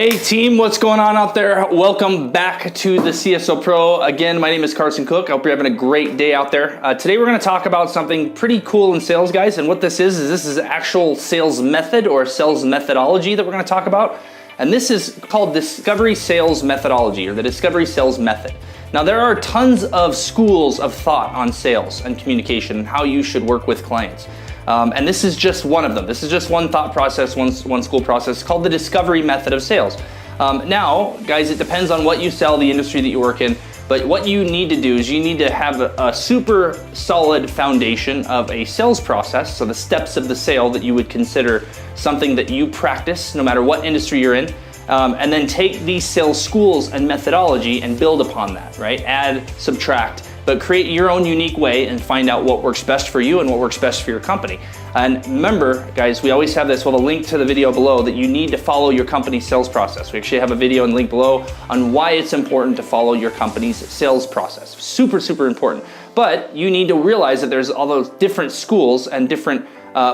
Hey team, what's going on out there? Welcome back to the CSO Pro. Again, my name is Carson Cook. I hope you're having a great day out there. Today we're going to talk about something pretty cool in sales, guys. And what this is actual sales method or sales methodology that we're going to talk about. And this is called Discovery Sales Methodology, or the Discovery Sales Method. Now, there are tons of schools of thought on sales and communication and how you should work with clients. And this is just one of them. This is just one thought process, one school process called the discovery method of sales. Now, guys, it depends on what you sell, the industry that you work in, but what you need to do is you need to have a super solid foundation of a sales process, so the steps of the sale that you would consider something that you practice no matter what industry you're in, and then take these sales schools and methodology and build upon that, right? Add, subtract, but create your own unique way and find out what works best for you and what works best for your company. And remember, guys, we always have this, we'll have a link to the video below that you need to follow your company's sales process. We actually have a video and link below on why it's important to follow your company's sales process. Super, super important. But you need to realize that there's all those different schools and different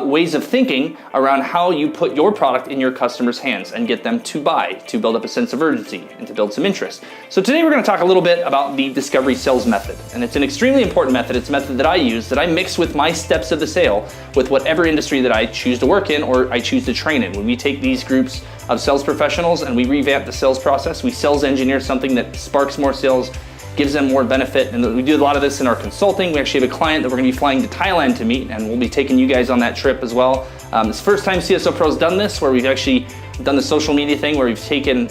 ways of thinking around how you put your product in your customers' hands and get them to buy, to build up a sense of urgency and to build some interest. So today we're going to talk a little bit about the discovery sales method. And it's an extremely important method. It's a method that I use, that I mix with my steps of the sale with whatever industry that I choose to work in or I choose to train in. When we take these groups of sales professionals and we revamp the sales process, we sales engineer something that sparks more sales, gives them more benefit, and we do a lot of this in our consulting. We actually have a client that we're gonna be flying to Thailand to meet, and we'll be taking you guys on that trip as well. It's the first time CSO Pro's done this, where we've actually done the social media thing, where we've taken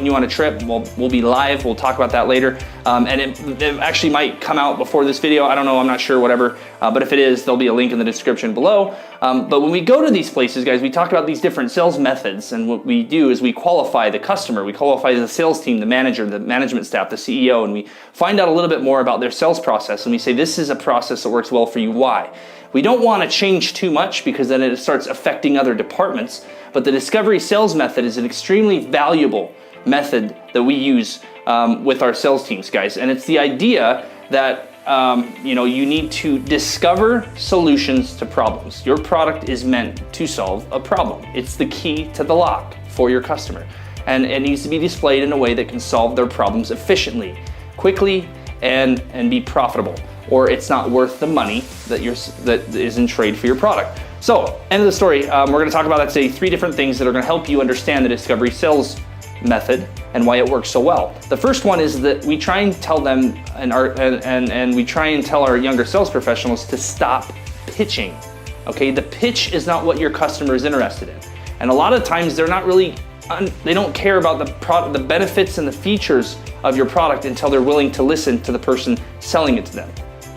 you on a trip. We'll be live, we'll talk about that later. And it actually might come out before this video, I don't know, I'm not sure, whatever. But if it is, there'll be a link in the description below. But when we go to these places, guys, we talk about these different sales methods, and what we do is we qualify the customer, we qualify the sales team, the manager, the management staff, the CEO, and we find out a little bit more about their sales process, and we say, this is a process that works well for you, why? We don't want to change too much because then it starts affecting other departments, but the discovery sales method is an extremely valuable method that we use with our sales teams, guys. And it's the idea that you need to discover solutions to problems. Your product is meant to solve a problem. It's the key to the lock for your customer. And it needs to be displayed in a way that can solve their problems efficiently, quickly, and be profitable, or it's not worth the money that is in trade for your product. So, end of the story. We're going to talk about, let's say, 3 different things that are going to help you understand the discovery sales method and why it works so well. The first one is that we try and tell them, and we try and tell our younger sales professionals to stop pitching. Okay, the pitch is not what your customer is interested in, and a lot of times they're not really. They don't care about the benefits and the features of your product until they're willing to listen to the person selling it to them.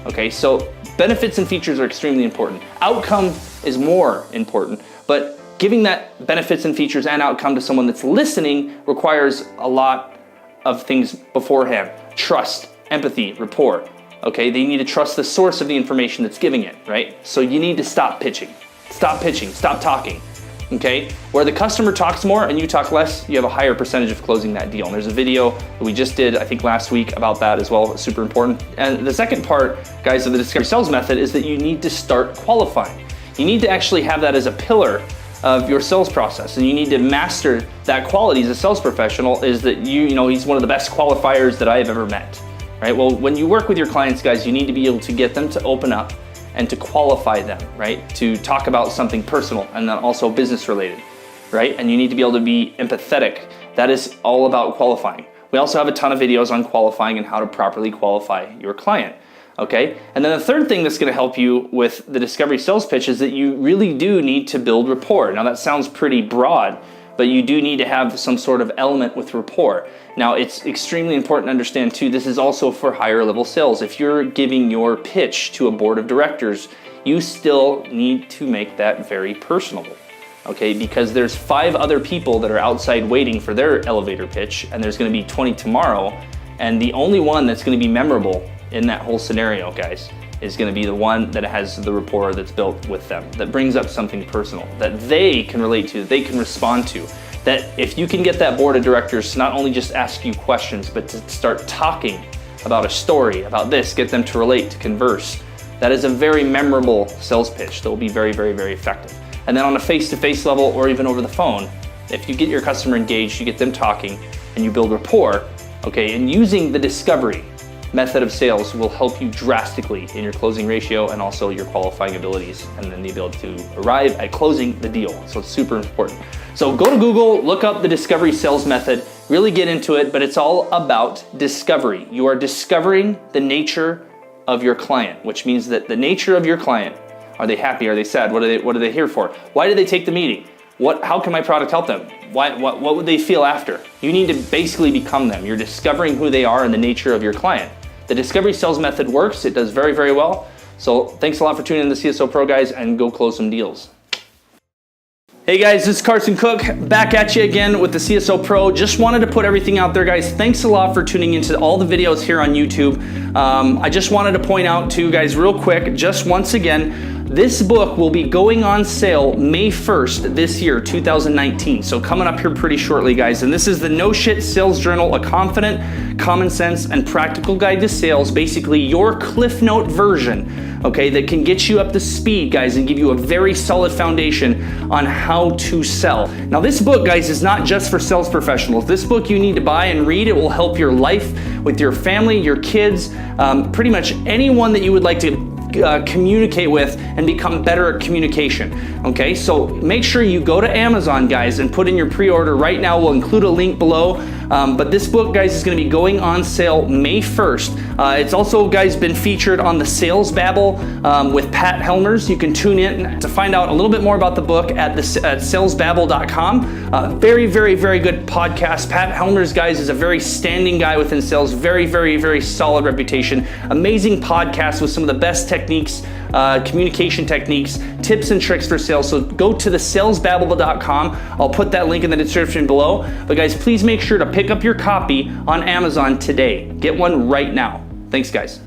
Okay, so benefits and features are extremely important. Outcome is more important, but giving that benefits and features and outcome to someone that's listening requires a lot of things beforehand. Trust, empathy, rapport. Okay, they need to trust the source of the information that's giving it, right? So you need to stop pitching, stop talking. Okay, where the customer talks more and you talk less, you have a higher percentage of closing that deal. And there's a video that we just did, I think last week, about that as well. It's super important. And the second part, guys, of the discovery sales method is that you need to start qualifying. You need to actually have that as a pillar of your sales process, and you need to master that quality as a sales professional. Is that he's one of the best qualifiers that I have ever met. Right? Well, when you work with your clients, guys, you need to be able to get them to open up and to qualify them, right? To talk about something personal and then also business related, right? And you need to be able to be empathetic. That is all about qualifying. We also have a ton of videos on qualifying and how to properly qualify your client, okay? And then the third thing that's gonna help you with the discovery sales pitch is that you really do need to build rapport. Now that sounds pretty broad, but you do need to have some sort of element with rapport. Now, it's extremely important to understand too, this is also for higher level sales. If you're giving your pitch to a board of directors, you still need to make that very personable, okay? Because there's 5 other people that are outside waiting for their elevator pitch, and there's gonna be 20 tomorrow, and the only one that's gonna be memorable in that whole scenario, guys, is going to be the one that has the rapport that's built with them, that brings up something personal, that they can relate to, that they can respond to. That if you can get that board of directors to not only just ask you questions, but to start talking about a story, about this, get them to relate, to converse, that is a very memorable sales pitch that will be very, very, very effective. And then on a face-to-face level or even over the phone, If you get your customer engaged, you get them talking, and you build rapport, okay, and using the discovery method of sales will help you drastically in your closing ratio and also your qualifying abilities, and then the ability to arrive at closing the deal. So it's super important. So go to Google, look up the discovery sales method, really get into it, but it's all about discovery. You are discovering the nature of your client, which means that the nature of your client, are they happy? Are they sad? What are they here for? Why did they take the meeting? How can my product help them? What would they feel after? You need to basically become them. You're discovering who they are and the nature of your client. The discovery sales method works. It does very, very well. So thanks a lot for tuning in to the CSO Pro, guys, and go close some deals. Hey guys, this is Carson Cook, back at you again with the CSO Pro. Just wanted to put everything out there, guys. Thanks a lot for tuning into all the videos here on YouTube. I just wanted to point out to you guys real quick, just once again, this book will be going on sale May 1st this year, 2019. So coming up here pretty shortly, guys. And this is the No Shit Sales Journal, a confident, common sense, and practical guide to sales. Basically your Cliff Note version, okay, that can get you up to speed, guys, and give you a very solid foundation on how to sell. Now this book, guys, is not just for sales professionals. This book you need to buy and read. It will help your life with your family, your kids, pretty much anyone that you would like to communicate with and become better at communication. Okay, so make sure you go to Amazon, guys, and put in your pre-order right now. We'll include a link below. But this book, guys, is going to be going on sale May 1st. It's also, guys, been featured on the Sales Babble with Pat Helmers. You can tune in to find out a little bit more about the book at salesbabble.com. Very, very, very good podcast. Pat Helmers, guys, is a very standing guy within sales. Very, very, very solid reputation. Amazing podcast with some of the best techniques, communication techniques, tips and tricks for sales. So go to the salesbabble.com. I'll put that link in the description below. But guys, please make sure to pick up your copy on Amazon today. Get one right now. Thanks, guys.